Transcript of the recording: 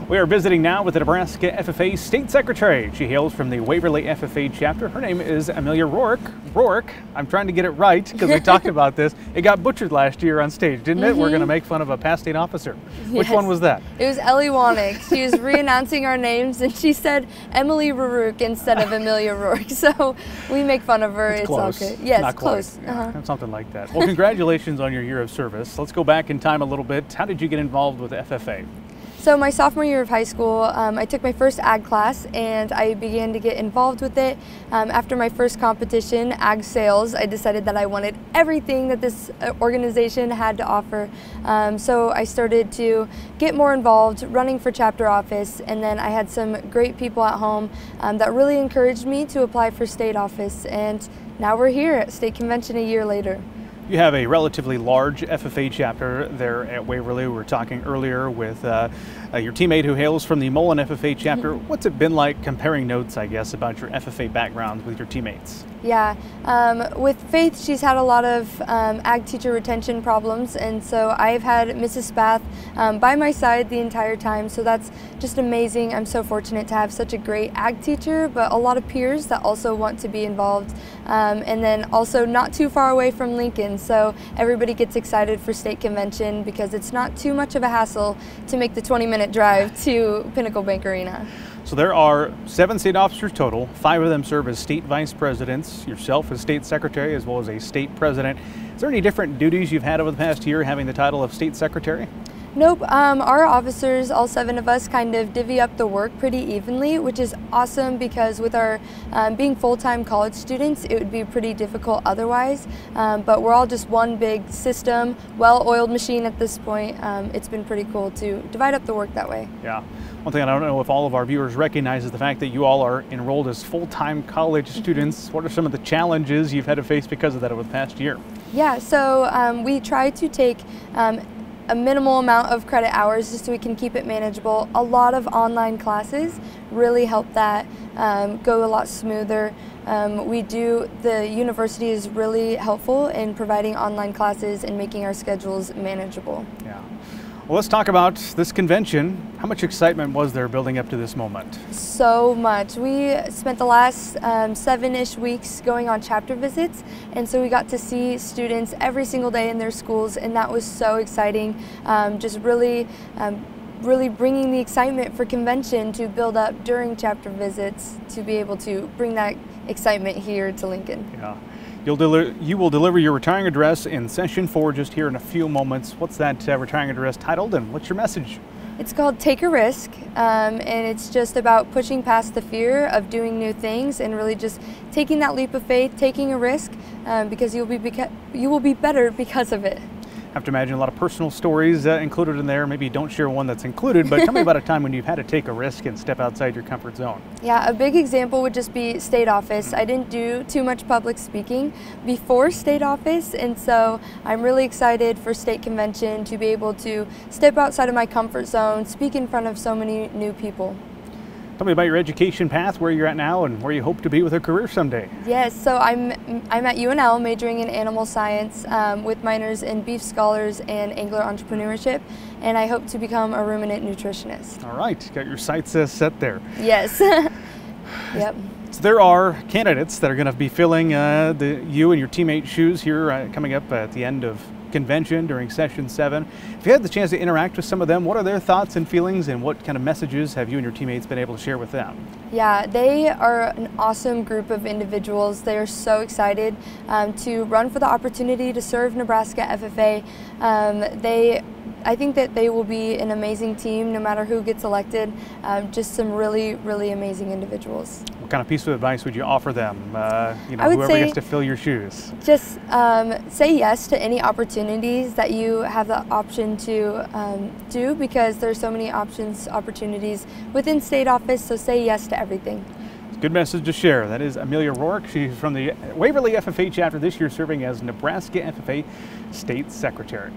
We are visiting now with the Nebraska FFA State Secretary. She hails from the Waverly FFA chapter. Her name is Emelia Rourke. Rourke, I'm trying to get it right because we talked about this. It got butchered last year on stage, didn't it? We're going to make fun of a past state officer. Yes. Which one was that? It was Ellie Wannick. She was re-announcing our names and she said Emelia Rourke instead of Emelia Rourke. So we make fun of her. It's close. all good. Yes, Not close. Yeah, something like that. Well, congratulations on your year of service. Let's go back in time a little bit. How did you get involved with FFA? So my sophomore year of high school, I took my first ag class and I began to get involved with it. After my first competition, ag sales, I decided that I wanted everything that this organization had to offer. So I started to get more involved, running for chapter office, and then I had some great people at home that really encouraged me to apply for state office, and now we're here at state convention a year later. You have a relatively large FFA chapter there at Waverly. We were talking earlier with your teammate who hails from the Mullen FFA chapter. What's it been like comparing notes, I guess, about your FFA background with your teammates? Yeah, with Faith, she's had a lot of ag teacher retention problems, and so I've had Mrs. Spath by my side the entire time, so that's just amazing. I'm so fortunate to have such a great ag teacher, but a lot of peers that also want to be involved, and then also not too far away from Lincoln, so everybody gets excited for state convention because it's not too much of a hassle to make the 20-minute drive to Pinnacle Bank Arena. So there are 7 state officers total. 5 of them serve as state vice presidents, yourself as state secretary, as well as a state president. Is there any different duties you've had over the past year having the title of state secretary? Nope, our officers, all 7 of us, kind of divvy up the work pretty evenly, which is awesome because with our being full-time college students, it would be pretty difficult otherwise. But we're all just one big system, well-oiled machine at this point. It's been pretty cool to divide up the work that way. Yeah. One thing I don't know if all of our viewers recognize is the fact that you all are enrolled as full-time college students. What are some of the challenges you've had to face because of that over the past year? Yeah, so we try to take a minimal amount of credit hours just so we can keep it manageable. A lot of online classes really help that go a lot smoother. The university is really helpful in providing online classes and making our schedules manageable. Yeah. Well, let's talk about this convention. How much excitement was there building up to this moment? So much. We spent the last 7-ish weeks going on chapter visits, and so we got to see students every single day in their schools, and that was so exciting. Just really bringing the excitement for convention to build up during chapter visits to be able to bring that excitement here to Lincoln. Yeah. You will deliver your retiring address in session 4 just here in a few moments. What's that retiring address titled, and what's your message? It's called Take a Risk, and it's just about pushing past the fear of doing new things and really just taking that leap of faith, taking a risk, because you will be better because of it. I have to imagine a lot of personal stories included in there. Maybe don't share one that's included, but tell me about a time when you've had to take a risk and step outside your comfort zone. Yeah, a big example would just be state office. I didn't do too much public speaking before state office, and so I'm really excited for state convention to be able to step outside of my comfort zone, speak in front of so many new people. Tell me about your education path, where you're at now, and where you hope to be with a career someday. Yes, so I'm at UNL majoring in animal science with minors in beef scholars and angler entrepreneurship, and I hope to become a ruminant nutritionist. All right, got your sights set there. Yes. Yep. So there are candidates that are going to be filling you and your teammates' shoes here coming up at the end of convention during session 7. If you had the chance to interact with some of them, what are their thoughts and feelings, and what kind of messages have you and your teammates been able to share with them? Yeah, they are an awesome group of individuals. They are so excited to run for the opportunity to serve Nebraska FFA. I think that they will be an amazing team no matter who gets elected. Just some really, really amazing individuals. What kind of piece of advice would you offer them, whoever gets to fill your shoes? Just say yes to any opportunities that you have the option to do, because there's so many opportunities within state office, so say yes to everything. It's a good message to share. That is Emelia Rourke. She's from the Waverly FFA chapter this year, serving as Nebraska FFA State Secretary.